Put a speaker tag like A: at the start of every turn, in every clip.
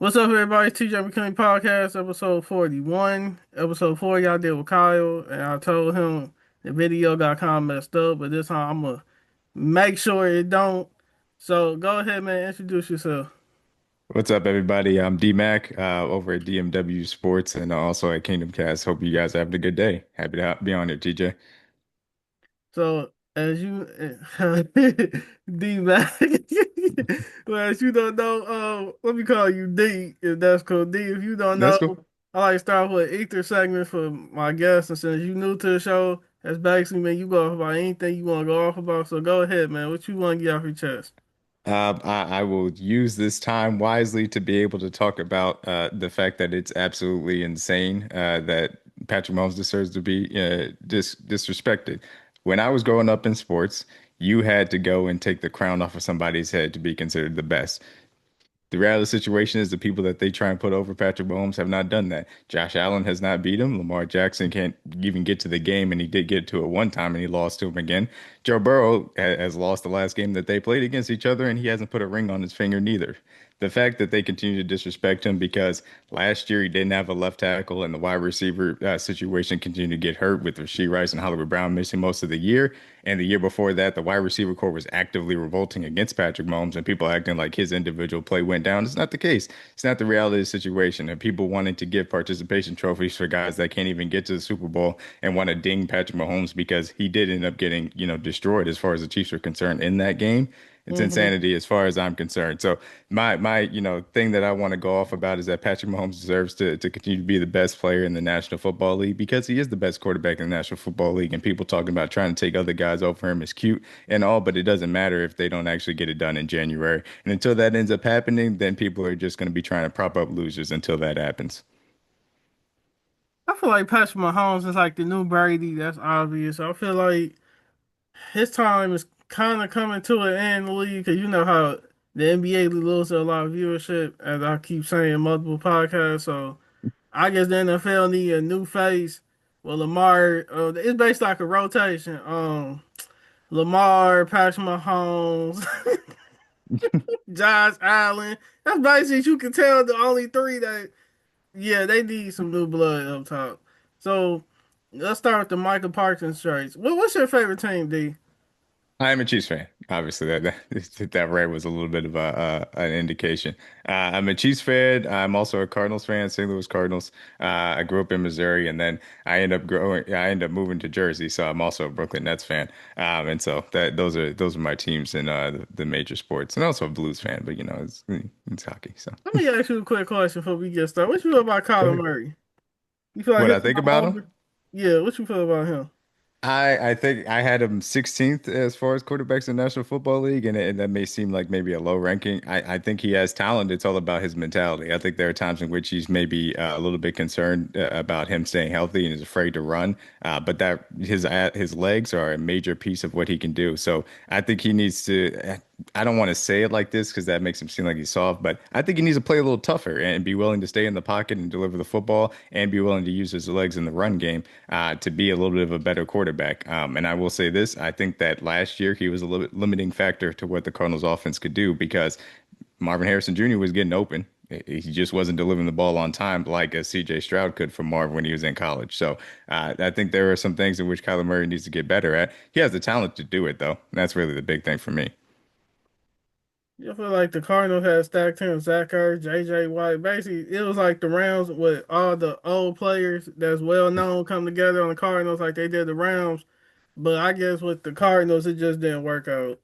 A: What's up, everybody? It's TJ McKinley Podcast, episode 41. Episode 4, y'all did with Kyle, and I told him the video got kind of messed up, but this time I'm gonna make sure it don't. So go ahead, man, introduce yourself.
B: What's up, everybody? I'm D-Mac over at DMW Sports and also at Kingdom Cast. Hope you guys are having a good day. Happy to be on here, TJ.
A: So, as you, D-Mac, well, as you don't know, let me call you D, if that's cool. D, if you don't
B: That's
A: know,
B: cool.
A: I like to start with an ether segment for my guests, and since you new to the show, that's basically mean you go off about anything you want to go off about. So go ahead, man. What you want to get off your chest?
B: I will use this time wisely to be able to talk about the fact that it's absolutely insane that Patrick Mahomes deserves to be disrespected. When I was growing up in sports, you had to go and take the crown off of somebody's head to be considered the best. The reality of the situation is the people that they try and put over Patrick Mahomes have not done that. Josh Allen has not beat him. Lamar Jackson can't even get to the game, and he did get to it one time, and he lost to him again. Joe Burrow has lost the last game that they played against each other, and he hasn't put a ring on his finger neither. The fact that they continue to disrespect him because last year he didn't have a left tackle and the wide receiver situation continued to get hurt with Rashee Rice and Hollywood Brown missing most of the year. And the year before that, the wide receiver core was actively revolting against Patrick Mahomes and people acting like his individual play went down. It's not the case. It's not the reality of the situation. And people wanting to give participation trophies for guys that can't even get to the Super Bowl and want to ding Patrick Mahomes because he did end up getting, destroyed as far as the Chiefs are concerned in that game. It's
A: Hmm.
B: insanity as far as I'm concerned. So my thing that I want to go off about is that Patrick Mahomes deserves to continue to be the best player in the National Football League because he is the best quarterback in the National Football League. And people talking about trying to take other guys over him is cute and all, but it doesn't matter if they don't actually get it done in January. And until that ends up happening, then people are just going to be trying to prop up losers until that happens.
A: I feel like Patrick Mahomes is like the new Brady. That's obvious. I feel like his time is kind of coming to an end in the league because you know how the NBA loses a lot of viewership, as I keep saying in multiple podcasts. So I guess the NFL need a new face. Well, Lamar, it's based like a rotation. Lamar, Patrick Mahomes, Josh Allen. That's basically you can tell the only three that yeah they need some new blood up top. So let's start with the Michael Parsons traits. What's your favorite team, D?
B: I am a Chiefs fan. Obviously, that red was a little bit of an indication. I'm a Chiefs fan. I'm also a Cardinals fan, St. Louis Cardinals. I grew up in Missouri, and then I ended up moving to Jersey, so I'm also a Brooklyn Nets fan. And so those are my teams in the major sports, and also a Blues fan. But it's hockey. So
A: Let me ask you a quick question before we get started. What you feel about
B: go
A: Kyler
B: ahead.
A: Murray? You feel like
B: What
A: he's
B: I think
A: a
B: about him.
A: homer? Yeah, what you feel about him?
B: I think I had him 16th as far as quarterbacks in the National Football League, and that may seem like maybe a low ranking. I think he has talent. It's all about his mentality. I think there are times in which he's maybe a little bit concerned about him staying healthy and is afraid to run. But that his legs are a major piece of what he can do. So I think he needs to. I don't want to say it like this because that makes him seem like he's soft, but I think he needs to play a little tougher and be willing to stay in the pocket and deliver the football and be willing to use his legs in the run game to be a little bit of a better quarterback. And I will say this, I think that last year he was a little bit limiting factor to what the Cardinals offense could do because Marvin Harrison Jr. was getting open. He just wasn't delivering the ball on time like a CJ Stroud could for Marvin when he was in college. So I think there are some things in which Kyler Murray needs to get better at. He has the talent to do it, though. And that's really the big thing for me.
A: You feel like the Cardinals had stacked him, Zach Ertz, JJ White. Basically, it was like the Rams with all the old players that's well known come together on the Cardinals like they did the Rams. But I guess with the Cardinals, it just didn't work out.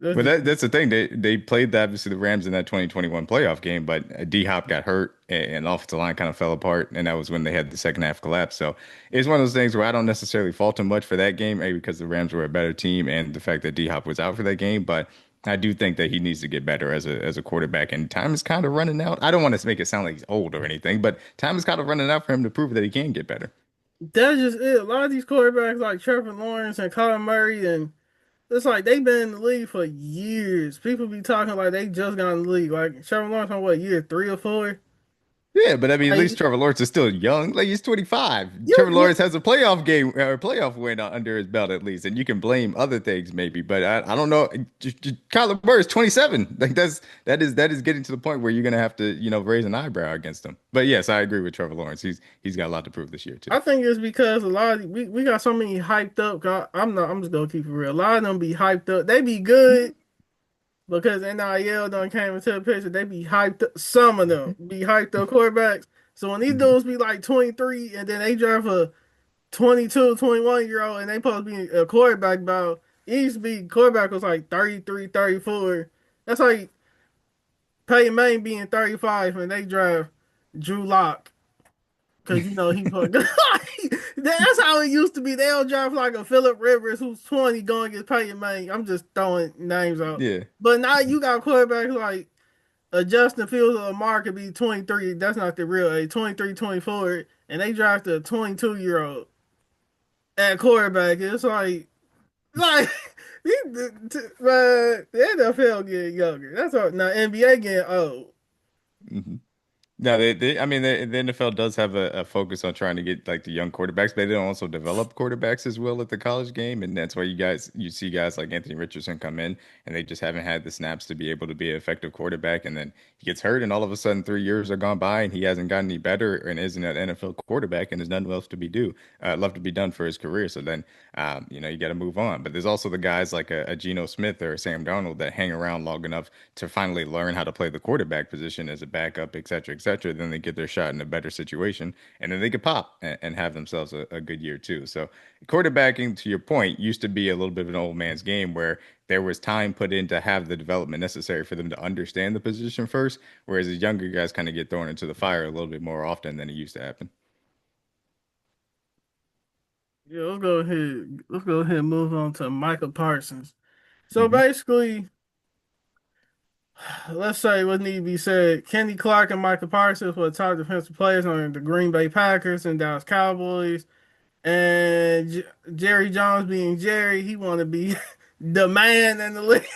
A: That's
B: But
A: just
B: that's the thing. They played obviously the Rams in that 2021 playoff game, but D Hop got hurt and the offensive line kind of fell apart, and that was when they had the second half collapse. So it's one of those things where I don't necessarily fault him much for that game, maybe because the Rams were a better team and the fact that D Hop was out for that game. But I do think that he needs to get better as a quarterback, and time is kind of running out. I don't want to make it sound like he's old or anything, but time is kind of running out for him to prove that he can get better.
A: that's just it. A lot of these quarterbacks like Trevor Lawrence and Kyler Murray and it's like they've been in the league for years. People be talking like they just got in the league. Like Trevor Lawrence on what year 3 or 4?
B: Yeah, but I mean, at least
A: Like,
B: Trevor Lawrence is still young. Like he's 25. Trevor
A: you,
B: Lawrence has a playoff game or playoff win under his belt at least, and you can blame other things maybe, but I don't know. Kyler Murray is 27. Like that is getting to the point where you're gonna have to raise an eyebrow against him. But yes, I agree with Trevor Lawrence. He's got a lot to prove this year too.
A: I think it's because a lot of we got so many hyped up. I'm just gonna keep it real. A lot of them be hyped up. They be good because NIL done came into the picture. They be hyped up. Some of them be hyped up quarterbacks. So when these
B: Mhm.
A: dudes be like 23 and then they draft a 22, 21 year old and they supposed to be a quarterback about it used to be quarterback was like 33, 34. That's like Peyton Manning being 35 and they draft Drew Lock. Cause he put that's how it used to be. They'll draft like a Philip Rivers who's 20 going against Peyton Manning. I'm just throwing names out.
B: Yeah.
A: But now you got quarterbacks like a Justin Fields or Lamar could be 23. That's not the real age, 23, 24, and they drafted a 22-year-old at quarterback. It's like man, the NFL getting younger. That's all. Now NBA getting old.
B: Mhm. No, I mean, the NFL does have a focus on trying to get like the young quarterbacks, but they don't also develop quarterbacks as well at the college game, and that's why you see guys like Anthony Richardson come in, and they just haven't had the snaps to be able to be an effective quarterback, and then he gets hurt, and all of a sudden 3 years are gone by, and he hasn't gotten any better, and isn't an NFL quarterback, and there's nothing else to be left to be done for his career. So then, you got to move on. But there's also the guys like a Geno Smith or a Sam Darnold that hang around long enough to finally learn how to play the quarterback position as a backup, et cetera, et cetera. Then they get their shot in a better situation, and then they could pop and have themselves a good year too. So quarterbacking, to your point, used to be a little bit of an old man's game where there was time put in to have the development necessary for them to understand the position first, whereas the younger guys kind of get thrown into the fire a little bit more often than it used to happen.
A: Yeah, let's go ahead. Let's go ahead and move on to Michael Parsons. So
B: Hmm.
A: basically, let's say what need to be said. Kenny Clark and Michael Parsons were the top defensive players on the Green Bay Packers and Dallas Cowboys. And Jerry Jones being Jerry, he want to be the man in the league.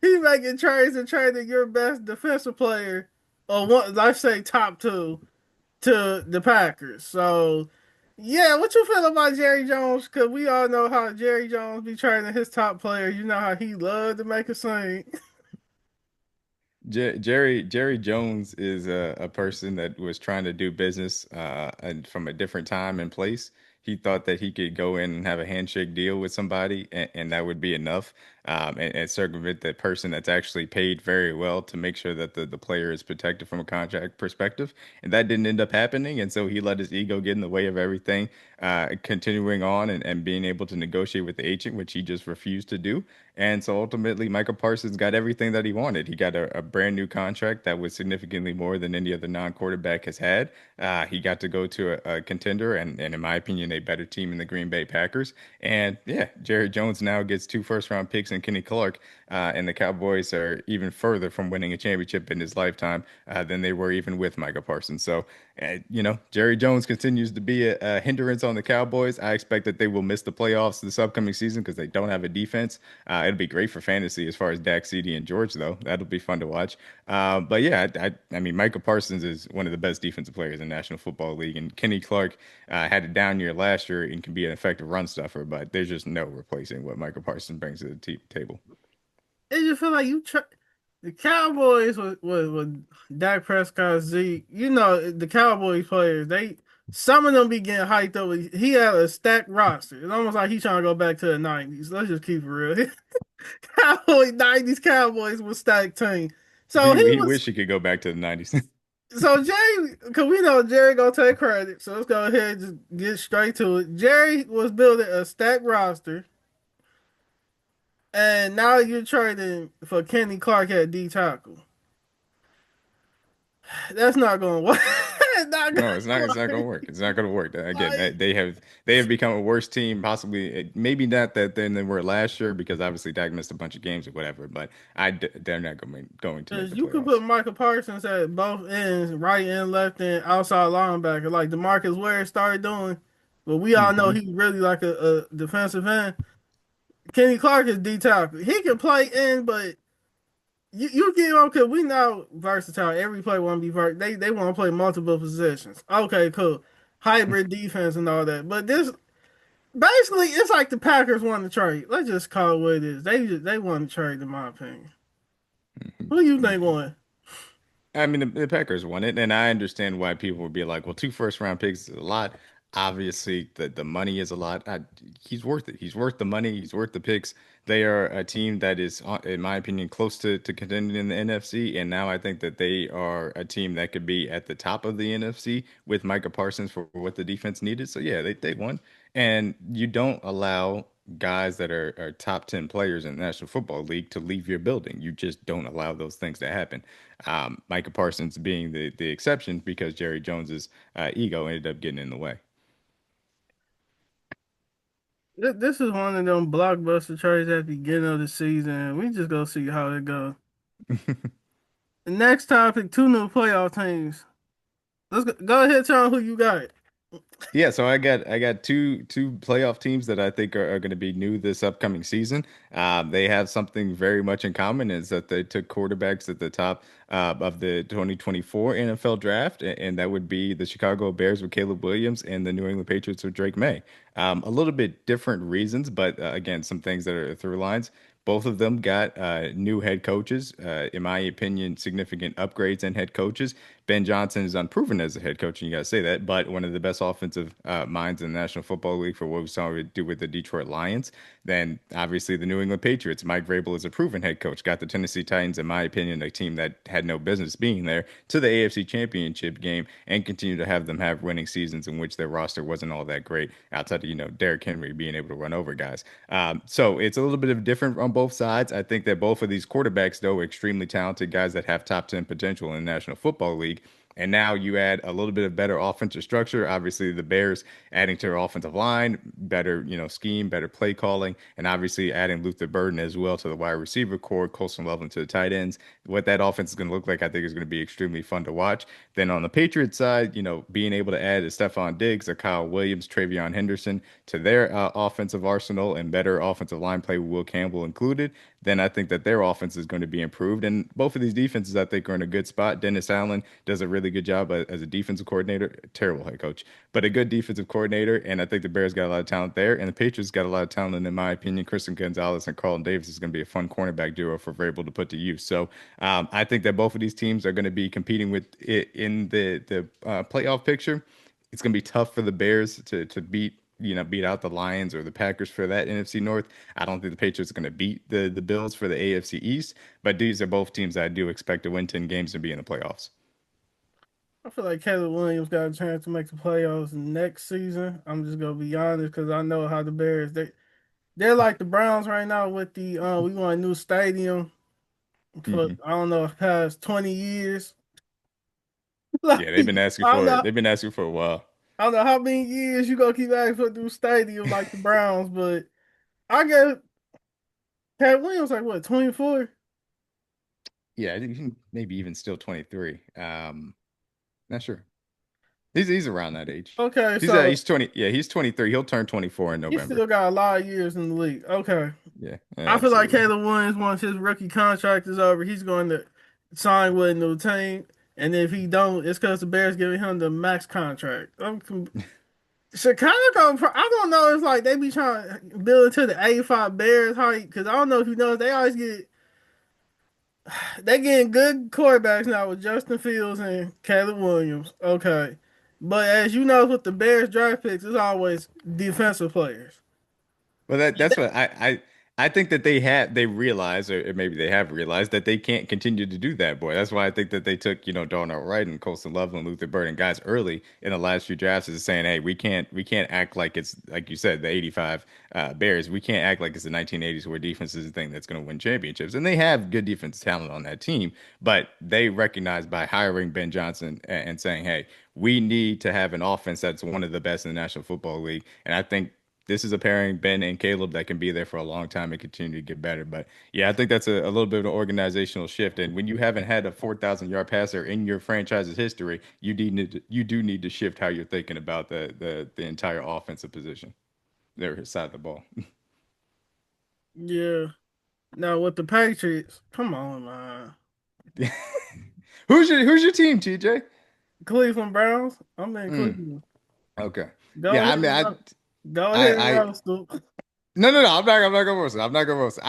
A: He's making trades and trading your best defensive player, or one, let's say top two, to the Packers. So, yeah, what you feel about Jerry Jones? Because we all know how Jerry Jones be trading his top player. You know how he loved to make a scene.
B: Jerry Jones is a person that was trying to do business and from a different time and place. He thought that he could go in and have a handshake deal with somebody, and that would be enough, and circumvent the person that's actually paid very well to make sure that the player is protected from a contract perspective. And that didn't end up happening, and so he let his ego get in the way of everything, continuing on and being able to negotiate with the agent, which he just refused to do. And so ultimately, Michael Parsons got everything that he wanted. He got a brand new contract that was significantly more than any other non-quarterback has had. He got to go to a contender and, in my opinion, a better team in the Green Bay Packers. And yeah, Jerry Jones now gets two first-round picks and Kenny Clark. And the Cowboys are even further from winning a championship in his lifetime than they were even with Michael Parsons. So, Jerry Jones continues to be a hindrance on the Cowboys. I expect that they will miss the playoffs this upcoming season because they don't have a defense. It'll be great for fantasy as far as Dak, CD, and George, though. That'll be fun to watch. But yeah, I mean, Michael Parsons is one of the best defensive players in the National Football League, and Kenny Clark had a down year last year and can be an effective run stuffer, but there's just no replacing what Michael Parsons brings to the table.
A: It just feel like the Cowboys with Dak Prescott, Zeke. The Cowboys players. Some of them be getting hyped up. He had a stacked roster. It's almost like he's trying to go back to the '90s. Let's just keep it real. Cowboys '90s Cowboys was stacked team. So he
B: He
A: was.
B: wish he could go back to the 90s.
A: So Jerry, because we know Jerry gonna take credit. So let's go ahead and just get straight to it. Jerry was building a stacked roster. And now you're trading for Kenny Clark at D tackle. That's not going to work. It's not going
B: No, it's
A: to
B: not. It's not going to
A: work.
B: work. It's not going to work. Again,
A: Like,
B: they have become a worse team, possibly maybe not that than they were last year because obviously Dak missed a bunch of games or whatever. But they're not going to make
A: because
B: the
A: you could put
B: playoffs.
A: Michael Parsons at both ends, right and left and outside linebacker, like DeMarcus Ware started doing. But we all know
B: Hmm.
A: he's really like a defensive end. Kenny Clark is D tackle. He can play in, but you get on because we know versatile. Every play want to be they want to play multiple positions. Okay, cool. Hybrid defense and all that. But this basically it's like the Packers want to trade. Let's just call it what it is. They want to trade, in my opinion. Who do you think won?
B: I mean, the Packers won it, and I understand why people would be like, "Well, two first round picks is a lot." Obviously, the money is a lot. He's worth it. He's worth the money. He's worth the picks. They are a team that is, in my opinion, close to contending in the NFC, and now I think that they are a team that could be at the top of the NFC with Micah Parsons for what the defense needed. So yeah, they won, and you don't allow guys that are top 10 players in the National Football League to leave your building. You just don't allow those things to happen. Micah Parsons being the exception because Jerry Jones's ego ended up getting in the way.
A: This is one of them blockbuster trades at the beginning of the season. We just go see how it goes. The next topic: two new playoff teams. Let's go ahead, tell 'em who you got.
B: Yeah, so I got two playoff teams that I think are going to be new this upcoming season. They have something very much in common is that they took quarterbacks at the top of the 2024 NFL draft, and that would be the Chicago Bears with Caleb Williams and the New England Patriots with Drake May. A little bit different reasons, but again, some things that are through lines. Both of them got new head coaches, in my opinion, significant upgrades in head coaches. Ben Johnson is unproven as a head coach, and you got to say that, but one of the best offensive minds in the National Football League for what we saw him do with the Detroit Lions. Then obviously the New England Patriots. Mike Vrabel is a proven head coach. Got the Tennessee Titans, in my opinion, a team that had no business being there, to the AFC Championship game and continue to have them have winning seasons in which their roster wasn't all that great outside of, Derrick Henry being able to run over guys. So it's a little bit of different on both sides. I think that both of these quarterbacks, though, are extremely talented guys that have top 10 potential in the National Football League. And now you add a little bit of better offensive structure. Obviously, the Bears adding to their offensive line, better, scheme, better play calling, and obviously adding Luther Burden as well to the wide receiver core, Colson Loveland to the tight ends. What that offense is going to look like, I think, is going to be extremely fun to watch. Then on the Patriots side, being able to add a Stephon Diggs, a Kyle Williams, Travion Henderson to their offensive arsenal and better offensive line play with Will Campbell included, then I think that their offense is going to be improved. And both of these defenses, I think, are in a good spot. Dennis Allen does a really good job as a defensive coordinator, terrible head coach, but a good defensive coordinator. And I think the Bears got a lot of talent there. And the Patriots got a lot of talent. And in my opinion, Christian Gonzalez and Carlton Davis is going to be a fun cornerback duo for Vrabel to put to use. So I think that both of these teams are going to be competing with it in the playoff picture. It's going to be tough for the Bears to beat out the Lions or the Packers for that NFC North. I don't think the Patriots are going to beat the Bills for the AFC East, but these are both teams that I do expect to win 10 games and be in the playoffs.
A: I feel like Caleb Williams got a chance to make the playoffs next season. I'm just gonna be honest because I know how the Bears they're like the Browns right now with the we want a new stadium for
B: Hmm.
A: I don't know past 20 years. Like
B: Yeah, they've been asking
A: I don't
B: for it.
A: know
B: They've been asking for a while.
A: I don't know how many years you gonna keep asking for a new stadium like the Browns, but I guess Caleb Williams like what 24?
B: Yeah, I think maybe even still 23. Not sure. He's around that age.
A: Okay,
B: He's
A: so
B: he's 20. Yeah, he's 23. He'll turn 24 in
A: he
B: November.
A: still got a lot of years in the league. Okay.
B: Yeah,
A: I feel like
B: absolutely.
A: Caleb Williams, once his rookie contract is over, he's going to sign with a new team. And if he don't, it's because the Bears giving him the max contract. Chicago, I don't know. It's like they be trying to build into the 85 Bears height because I don't know if you know they always they getting good quarterbacks now with Justin Fields and Caleb Williams. Okay, but as you know, with the Bears draft picks, it's always defensive players.
B: Well, that's what I think that they realize or maybe they have realized that they can't continue to do that, boy. That's why I think that they took, Darnell Wright and Colston Love and Luther Burden guys early in the last few drafts is saying, hey, we can't act like it's like you said, the 85 Bears. We can't act like it's the 1980s where defense is the thing that's going to win championships. And they have good defense talent on that team, but they recognize by hiring Ben Johnson and saying, hey, we need to have an offense that's one of the best in the National Football League. And I think this is a pairing, Ben and Caleb, that can be there for a long time and continue to get better. But yeah, I think that's a little bit of an organizational shift. And when you haven't had a 4,000-yard passer in your franchise's history, you do need to shift how you're thinking about the entire offensive position, their side of the ball.
A: Yeah. Now with the Patriots, come on, man.
B: Who's your team, TJ?
A: Cleveland Browns. I'm in
B: Mm,
A: Cleveland.
B: okay.
A: Go
B: Yeah,
A: ahead
B: I mean,
A: and
B: I,
A: go ahead and
B: I,
A: roast them.
B: no, no, no. I'm not gonna roast it. I'm not gonna roast it.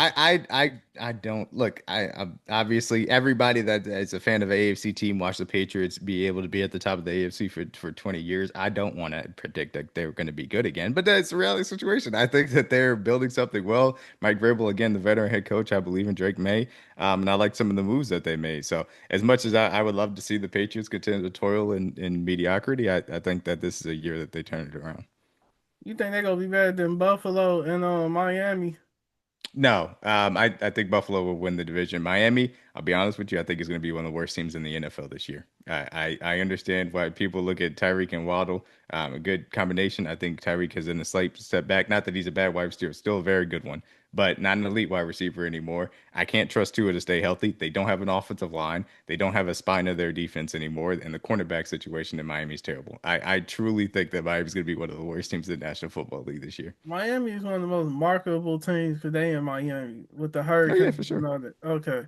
B: I don't look. I'm obviously everybody that is a fan of a AFC team watch the Patriots be able to be at the top of the AFC for 20 years. I don't want to predict that they're going to be good again, but that's a reality situation. I think that they're building something well. Mike Vrabel, again, the veteran head coach. I believe in Drake May, and I like some of the moves that they made. So as much as I would love to see the Patriots continue to toil in mediocrity, I think that this is a year that they turn it around.
A: You think they're gonna be better than Buffalo and Miami?
B: No, I think Buffalo will win the division. Miami, I'll be honest with you, I think is going to be one of the worst teams in the NFL this year. I understand why people look at Tyreek and Waddle, a good combination. I think Tyreek has in a slight step back. Not that he's a bad wide receiver, still a very good one, but not an elite wide receiver anymore. I can't trust Tua to stay healthy. They don't have an offensive line. They don't have a spine of their defense anymore, and the cornerback situation in Miami is terrible. I truly think that Miami's going to be one of the worst teams in the National Football League this year.
A: Miami is one of the most marketable teams today in Miami with the
B: Oh yeah, for
A: Hurricanes and
B: sure.
A: all that. Okay.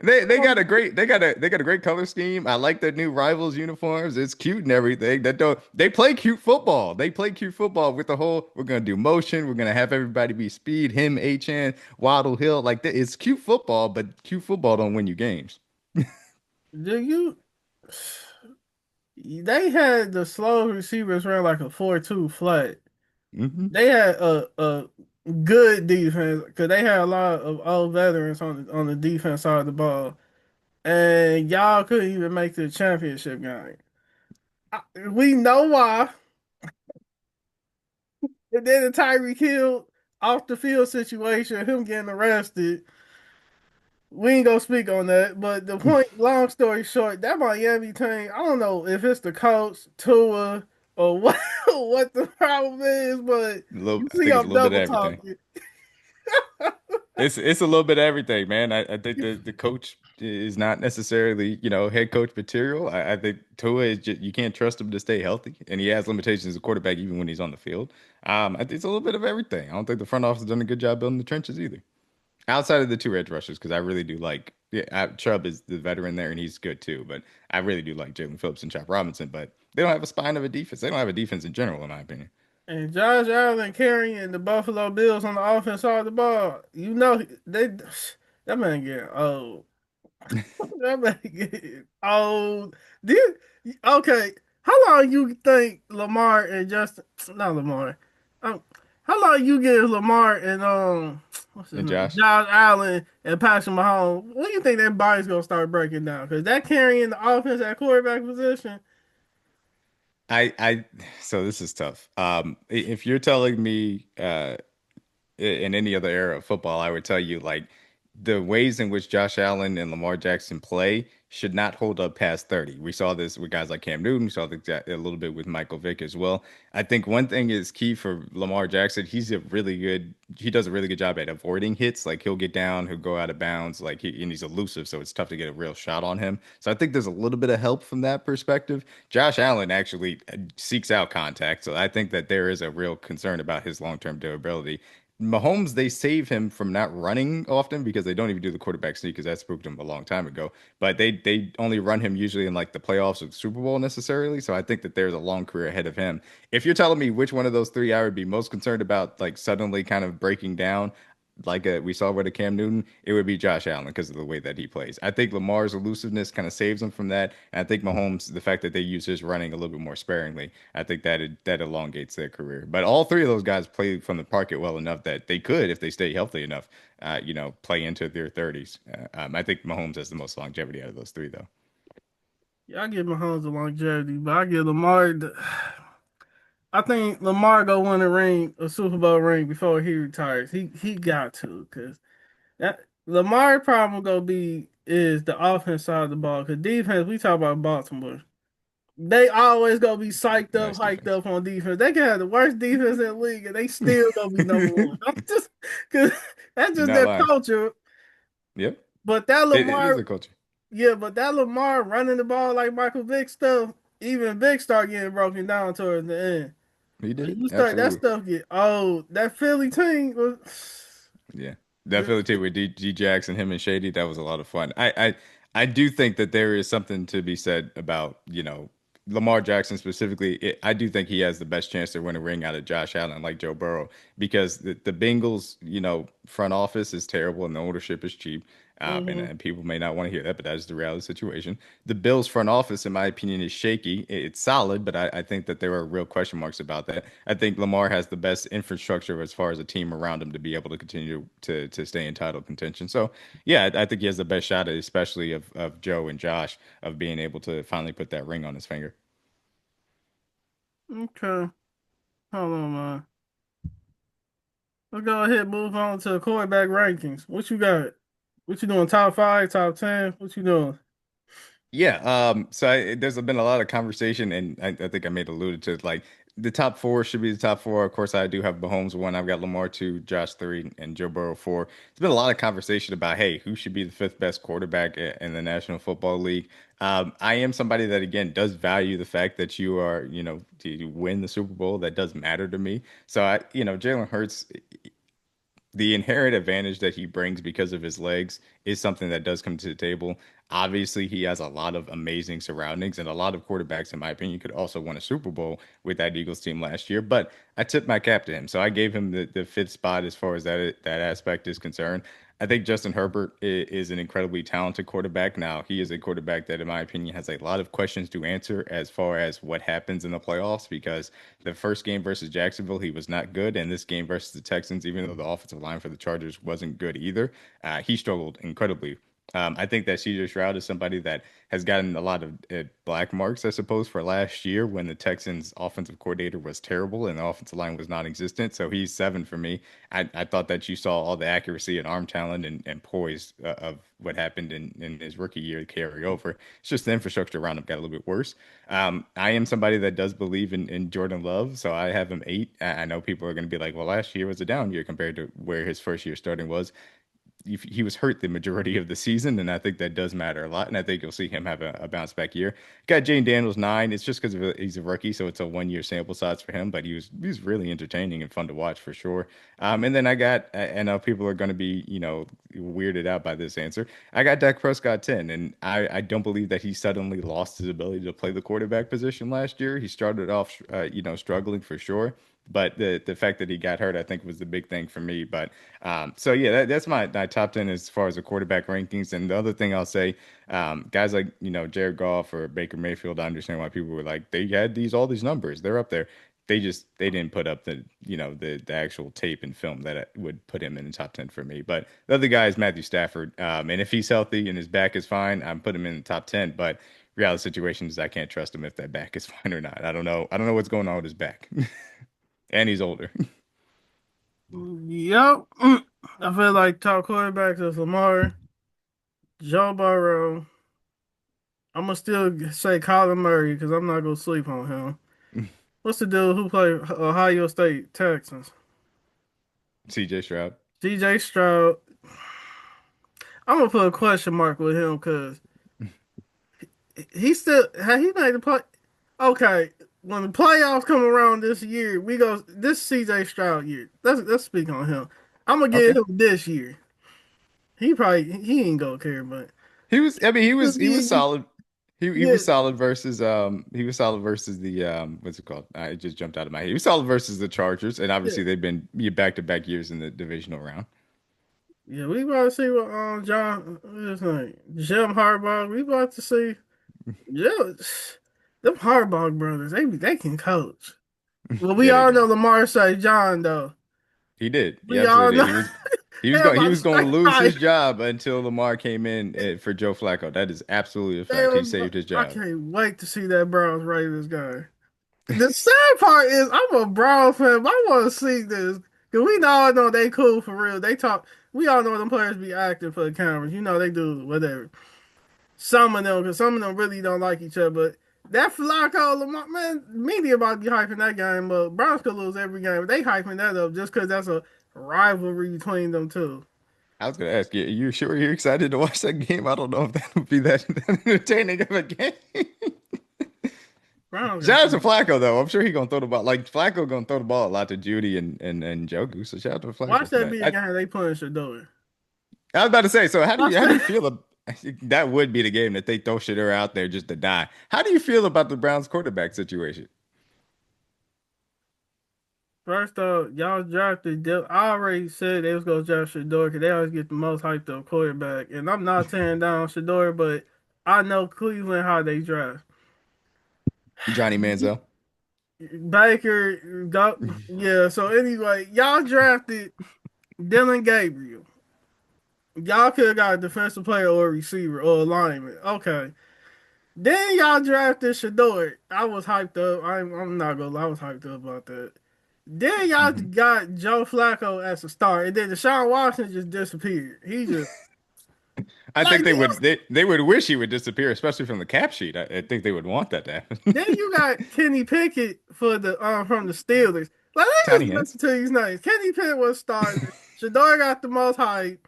B: They got a great they got a great color scheme. I like their new rivals uniforms. It's cute and everything. That don't they play cute football. They play cute football with the whole we're gonna do motion. We're gonna have everybody be speed. Him, H.N. Waddle Hill. Like that. It's cute football, but cute football don't win you games.
A: Do you? They had the slow receivers run like a 4-2 flat.
B: Hmm.
A: They had a good defense because they had a lot of old veterans on the defense side of the ball, and y'all couldn't even make the championship game. We know why. And then the Tyreek Hill off the field situation, him getting arrested. We ain't gonna speak on that, but the point, long story short, that Miami team, I don't know if it's the coach, Tua, or what what the problem is, but you
B: I
A: see
B: think it's a
A: I'm
B: little bit of
A: double
B: everything.
A: talking.
B: It's a little bit of everything, man. I think the coach is not necessarily, head coach material. I think Tua is just you can't trust him to stay healthy, and he has limitations as a quarterback even when he's on the field. I think it's a little bit of everything. I don't think the front office has done a good job building the trenches either. Outside of the two edge rushers, because I really do like Chubb is the veteran there and he's good too. But I really do like Jalen Phillips and Chop Robinson. But they don't have a spine of a defense. They don't have a defense in general, in my opinion.
A: And Josh Allen carrying the Buffalo Bills on the offense side of the ball, you know they that man getting old. That man getting old. Did okay? How long you think Lamar and Justin? Not Lamar. Um, how long you give Lamar and what's his
B: And
A: name?
B: Josh,
A: Josh Allen and Patrick Mahomes? When do you think that body's gonna start breaking down? Because that carrying the offense at quarterback position.
B: I so this is tough. If you're telling me in any other era of football, I would tell you like the ways in which Josh Allen and Lamar Jackson play should not hold up past 30. We saw this with guys like Cam Newton. We saw a little bit with Michael Vick as well. I think one thing is key for Lamar Jackson. He does a really good job at avoiding hits. Like he'll get down, he'll go out of bounds. And he's elusive, so it's tough to get a real shot on him. So I think there's a little bit of help from that perspective. Josh Allen actually seeks out contact. So I think that there is a real concern about his long-term durability. Mahomes, they save him from not running often because they don't even do the quarterback sneak because that spooked him a long time ago. But they only run him usually in like the playoffs or the Super Bowl necessarily. So I think that there's a long career ahead of him. If you're telling me which one of those three I would be most concerned about, like suddenly kind of breaking down, like we saw with a Cam Newton, it would be Josh Allen because of the way that he plays. I think Lamar's elusiveness kind of saves him from that. And I think Mahomes, the fact that they use his running a little bit more sparingly, I think that elongates their career. But all three of those guys play from the pocket well enough that they could, if they stay healthy enough, play into their 30s. I think Mahomes has the most longevity out of those three, though.
A: Yeah, I give Mahomes the longevity, but I give Lamar the. I think Lamar go win a Super Bowl ring before he retires. He got to because that Lamar problem gonna be is the offense side of the ball. Because defense, we talk about Baltimore. They always gonna be psyched up,
B: Nice
A: hyped
B: defense.
A: up on defense. They can have the worst defense in the league, and they still gonna be number one. I'm just because that's
B: You're
A: just
B: not
A: their
B: lying.
A: culture.
B: Yep.
A: But that
B: It is
A: Lamar,
B: a culture.
A: yeah, but that Lamar running the ball like Michael Vick stuff, even Vick start getting broken down towards the end.
B: He
A: When
B: did.
A: you start that
B: Absolutely.
A: stuff get old. That Philly team was
B: Yeah. That Philly team with D Jackson, him and Shady, that was a lot of fun. I do think that there is something to be said about, Lamar Jackson specifically. I do think he has the best chance to win a ring out of Josh Allen, like Joe Burrow, because the Bengals, front office is terrible and the ownership is cheap.
A: Hmm.
B: And people may not want to hear that, but that is the reality situation. The Bills front office, in my opinion, is shaky. It's solid, but I think that there are real question marks about that. I think Lamar has the best infrastructure as far as a team around him to be able to continue to stay in title contention. So yeah, I think he has the best shot, especially of Joe and Josh, of being able to finally put that ring on his finger.
A: Okay. Hold on, man. Let's go ahead and move on to the quarterback rankings. What you got? What you doing? Top five, top 10? What you doing?
B: Yeah, there's been a lot of conversation, and I think I made alluded to it, like the top four should be the top four. Of course, I do have Mahomes one. I've got Lamar two, Josh three, and Joe Burrow four. There's been a lot of conversation about, hey, who should be the fifth best quarterback in the National Football League. I am somebody that again does value the fact that you are, to win the Super Bowl. That does matter to me. So Jalen Hurts, the inherent advantage that he brings because of his legs is something that does come to the table. Obviously, he has a lot of amazing surroundings, and a lot of quarterbacks, in my opinion, could also win a Super Bowl with that Eagles team last year. But I tipped my cap to him, so I gave him the fifth spot as far as that aspect is concerned. I think Justin Herbert is an incredibly talented quarterback. Now, he is a quarterback that, in my opinion, has a lot of questions to answer as far as what happens in the playoffs because the first game versus Jacksonville, he was not good. And this game versus the Texans, even though the offensive line for the Chargers wasn't good either, he struggled incredibly. I think that CJ Stroud is somebody that has gotten a lot of black marks, I suppose, for last year when the Texans' offensive coordinator was terrible and the offensive line was non-existent. So he's seven for me. I thought that you saw all the accuracy and arm talent and poise of what happened in his rookie year carry over. It's just the infrastructure around him got a little bit worse. I am somebody that does believe in Jordan Love, so I have him eight. I know people are going to be like, well, last year was a down year compared to where his first year starting was. He was hurt the majority of the season, and I think that does matter a lot. And I think you'll see him have a bounce back year. Got Jane Daniels nine. It's just because he's a rookie, so it's a 1 year sample size for him. But he was really entertaining and fun to watch for sure. And then I know people are going to be weirded out by this answer. I got Dak Prescott 10, and I don't believe that he suddenly lost his ability to play the quarterback position last year. He started off struggling for sure. But the fact that he got hurt, I think, was the big thing for me. But so yeah, that's my top 10 as far as the quarterback rankings. And the other thing I'll say, guys like Jared Goff or Baker Mayfield, I understand why people were like they had all these numbers, they're up there. They didn't put up the actual tape and film that would put him in the top 10 for me. But the other guy is Matthew Stafford, and if he's healthy and his back is fine, I'm putting him in the top 10. But reality situation is I can't trust him if that back is fine or not. I don't know what's going on with his back. And he's older.
A: Yep. I feel like top quarterbacks is Lamar, Joe Burrow. I'm gonna still say Kyler Murray because I'm not gonna sleep on him. What's the dude who played Ohio State Texans?
B: CJ Stroud.
A: DJ Stroud. I'm gonna put a question mark with him because he still had he made the play. Okay, when the playoffs come around this year, we go this CJ Stroud year. Let's speak on him. I'm gonna
B: Okay.
A: give him this year. He ain't gonna care, but
B: I mean, he was
A: yeah,
B: solid. He was solid versus the what's it called? It just jumped out of my head. He was solid versus the Chargers, and
A: yeah,
B: obviously they've been back-to-back years in the divisional round.
A: yeah. We about to see what John what's his name Jim Harbaugh. We about to see. Yeah, them Harbaugh brothers. They can coach. Well, we
B: Yeah, they
A: all know
B: can.
A: Lamar say John though.
B: He did. He
A: We all
B: absolutely did.
A: know.
B: He
A: Everybody
B: was going
A: say
B: to lose
A: hi.
B: his job until Lamar came in for Joe Flacco. That is absolutely a fact. He saved his
A: I
B: job.
A: can't wait to see that Browns Ravens game. The sad part is I'm a Browns fan. But I want to see this because we all know they cool for real. They talk. We all know them players be acting for the cameras. You know they do whatever. Some of them, because some of them really don't like each other. But that Flacco, Lamar, man, media about to be hyping that game up. Browns could lose every game, but they hyping that up just because that's a rivalry between them two.
B: I was going to ask you, are you sure you're excited to watch that game? I don't know if that would be that entertaining of a game.
A: Brown got
B: Shout out to
A: some.
B: Flacco though. I'm sure he gonna throw the ball. Like Flacco gonna throw the ball a lot to Judy and Joku. So shout out to
A: Watch
B: Flacco for
A: that
B: that.
A: be a game they punish Shador.
B: I was about to say. So
A: Watch
B: how do you
A: that.
B: feel? That would be the game that they throw Shador out there just to die. How do you feel about the Browns quarterback situation?
A: First off, y'all drafted. I already said they was gonna draft Shador because they always get the most hyped up quarterback. And I'm not tearing down Shador, but I know Cleveland how they draft.
B: Johnny Manziel.
A: Baker, go, yeah. So anyway, y'all drafted Dylan Gabriel. Y'all could have got a defensive player or a receiver or a lineman. Okay. Then y'all drafted Shador. I was hyped up. I'm not gonna lie, I was hyped up about that. Then y'all
B: Mhm.
A: got Joe Flacco as a star, and then Deshaun Watson just disappeared. He just
B: I
A: like
B: think they would wish he would disappear, especially from the cap sheet. I think they would want that to happen.
A: then you got Kenny Pickett for the from the Steelers. Like let me
B: Tiny
A: just
B: hands.
A: listen to these names. Kenny Pickett was starting. Shador got the most hype.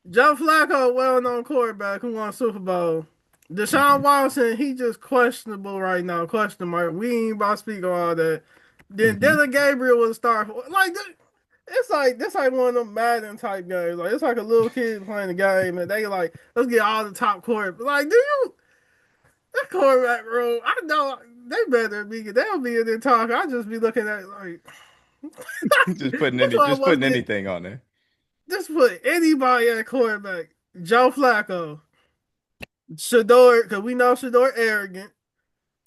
A: Joe Flacco, well-known quarterback who won Super Bowl. Deshaun
B: Mhm.
A: Watson, he just questionable right now. Question mark. We ain't about to speak on all that. Then
B: Mhm.
A: Dylan Gabriel was a star. Like it's like this like one of them Madden type games. Like it's like a little kid playing a game and they like let's get all the top quarterbacks. Like, do you that quarterback room? I know they better be. They'll be in there talking. I just be looking at it like that's why I
B: Just
A: want
B: putting
A: to get
B: anything on there.
A: just put anybody at quarterback. Joe Flacco. Shador, because we know Shador arrogant.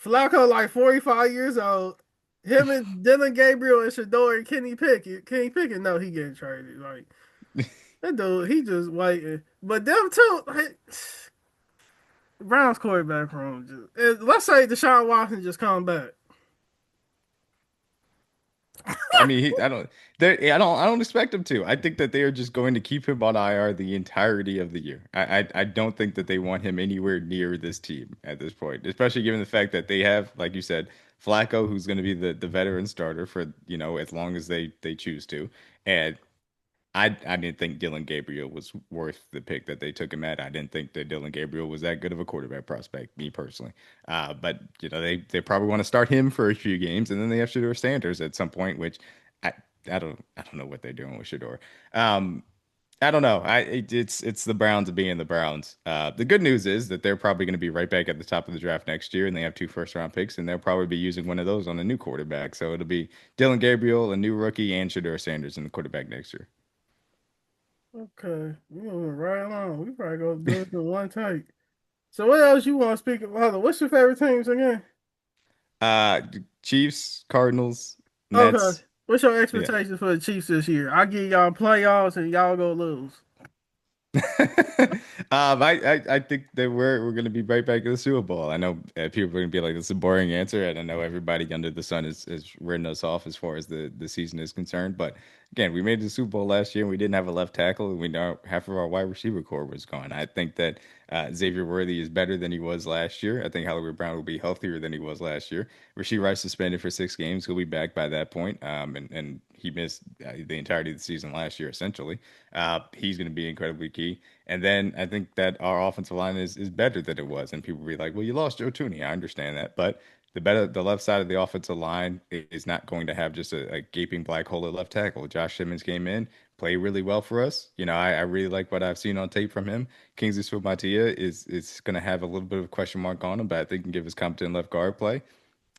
A: Flacco like 45 years old. Him and Dylan Gabriel and Shador and Kenny Pickett. Kenny Pickett, no, he getting traded. Like that dude, he just waiting. But them two, like, Browns quarterback room. Let's say Deshaun Watson just come back.
B: I mean, I don't expect him to. I think that they are just going to keep him on IR the entirety of the year. I don't think that they want him anywhere near this team at this point, especially given the fact that they have, like you said, Flacco, who's going to be the veteran starter for, as long as they choose to. And I didn't think Dylan Gabriel was worth the pick that they took him at. I didn't think that Dylan Gabriel was that good of a quarterback prospect, me personally. But they probably want to start him for a few games, and then they have Shador Sanders at some point, which I I don't know what they're doing with Shador. Um, I don't know. It's the Browns being the Browns. The good news is that they're probably going to be right back at the top of the draft next year, and they have two first round picks, and they'll probably be using one of those on a new quarterback. So it'll be Dylan Gabriel, a new rookie, and Shador Sanders in the quarterback next year.
A: Okay, we moving right along. We probably gonna do it in one take. So what else you want to speak about? What's your favorite teams again?
B: Uh, Chiefs, Cardinals,
A: Okay.
B: Nets.
A: What's your
B: Yeah.
A: expectations for the Chiefs this year? I give y'all playoffs and y'all go lose.
B: I think that we're gonna be right back in the Super Bowl. I know people are gonna be like, "This is a boring answer," and I know everybody under the sun is written us off as far as the season is concerned. But again, we made the Super Bowl last year, and we didn't have a left tackle, and we know half of our wide receiver core was gone. I think that Xavier Worthy is better than he was last year. I think Hollywood Brown will be healthier than he was last year. Rasheed Rice suspended for 6 games. He'll be back by that point. And he missed the entirety of the season last year, essentially. He's going to be incredibly key. And then I think that our offensive line is better than it was. And people will be like, well, you lost Joe Tooney. I understand that. But the left side of the offensive line is not going to have just a gaping black hole at left tackle. Josh Simmons came in, played really well for us. I really like what I've seen on tape from him. Kingsley Suamataia is going to have a little bit of a question mark on him, but I think he can give us competent left guard play.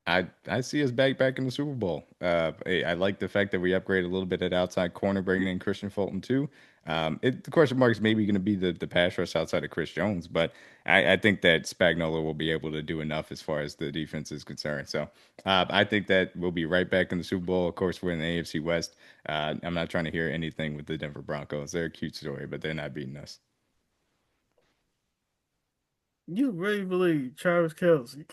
B: I see us back in the Super Bowl. I like the fact that we upgraded a little bit at outside corner, bringing in Christian Fulton too. The question mark is maybe going to be the pass rush outside of Chris Jones, but I think that Spagnuolo will be able to do enough as far as the defense is concerned. So I think that we'll be right back in the Super Bowl. Of course, we're in the AFC West. I'm not trying to hear anything with the Denver Broncos. They're a cute story, but they're not beating us.
A: You really believe Travis Kelce?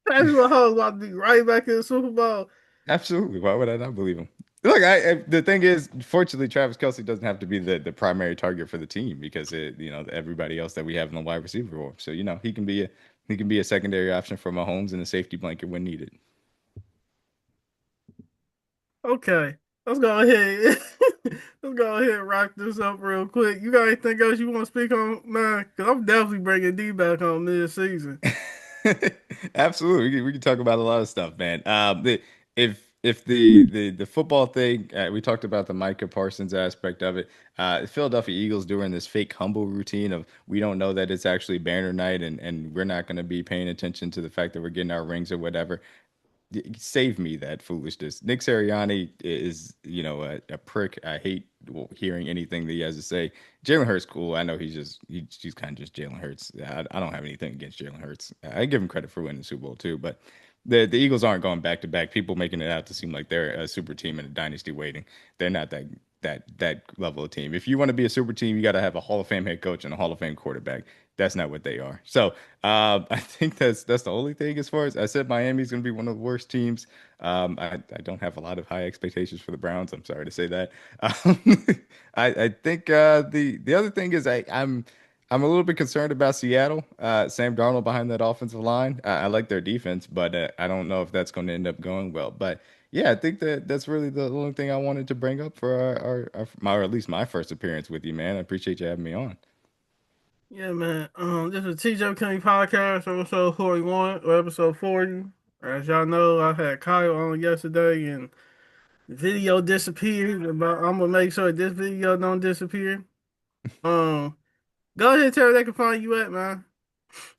A: That's what I was about to be right back in the Super Bowl.
B: Absolutely. Why would I not believe him? Look, the thing is, fortunately, Travis Kelce doesn't have to be the primary target for the team because everybody else that we have in the wide receiver room. So he can be a secondary option for Mahomes and a safety blanket when needed.
A: Okay, let's go ahead. Let's go ahead and wrap this up real quick. You got anything else you want to speak on, man? Because I'm definitely bringing D back on this season.
B: Absolutely. We can talk about a lot of stuff, man. If the football thing, we talked about the Micah Parsons aspect of it. Philadelphia Eagles doing this fake humble routine of we don't know that it's actually banner night and we're not going to be paying attention to the fact that we're getting our rings or whatever. Save me that foolishness. Nick Sirianni is, a prick. I hate hearing anything that he has to say. Jalen Hurts, cool. I know he's kind of just Jalen Hurts. I don't have anything against Jalen Hurts. I give him credit for winning the Super Bowl too, but the Eagles aren't going back to back. People making it out to seem like they're a super team in a dynasty waiting. They're not that level of team. If you want to be a super team, you got to have a Hall of Fame head coach and a Hall of Fame quarterback. That's not what they are. So I think that's the only thing as far as I said. Miami's going to be one of the worst teams. I don't have a lot of high expectations for the Browns. I'm sorry to say that. Um, I think the other thing is I'm a little bit concerned about Seattle. Sam Darnold behind that offensive line. I like their defense, but I don't know if that's going to end up going well. But yeah, I think that's really the only thing I wanted to bring up for or at least my first appearance with you, man. I appreciate you having me on.
A: Yeah, man. This is TJ McKinley podcast, episode 41 or episode 40. As y'all know, I had Kyle on yesterday and the video disappeared. But I'm gonna make sure this video don't disappear. Um, Go ahead and tell where they can find you at, man.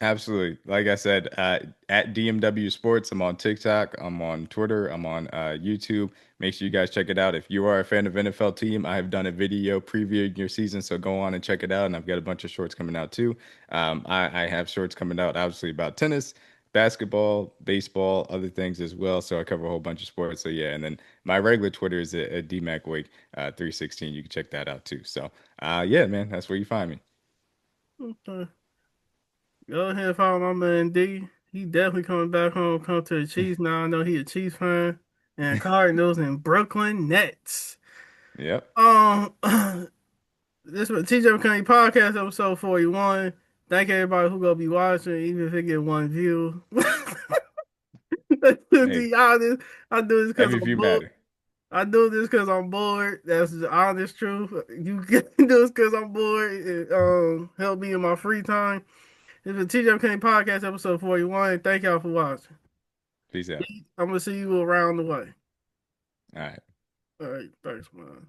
B: Absolutely. Like I said, at DMW Sports, I'm on TikTok, I'm on Twitter, I'm on YouTube. Make sure you guys check it out. If you are a fan of NFL team, I have done a video previewing your season, so go on and check it out. And I've got a bunch of shorts coming out too. I have shorts coming out, obviously, about tennis, basketball, baseball, other things as well. So I cover a whole bunch of sports. So yeah, and then my regular Twitter is at DMacWake 316. You can check that out too. So yeah, man, that's where you find me.
A: Okay. Go ahead and follow my man D. He definitely coming back home, come to the Chiefs now. I know he a Chiefs fan. And Cardinals and Brooklyn Nets.
B: Yep.
A: Um, this was TJ McConney podcast episode 41. Thank everybody who gonna be watching, even if it get one view. To
B: Hey,
A: be honest, I do this because
B: every
A: I'm
B: few
A: bored.
B: matter.
A: I do this because I'm bored. That's the honest truth. You can do this because I'm bored. Help me in my free time. This is TJ McConney podcast episode 41. Thank y'all for watching.
B: Peace out.
A: I'm gonna see you around the way.
B: All right.
A: All right, thanks, man.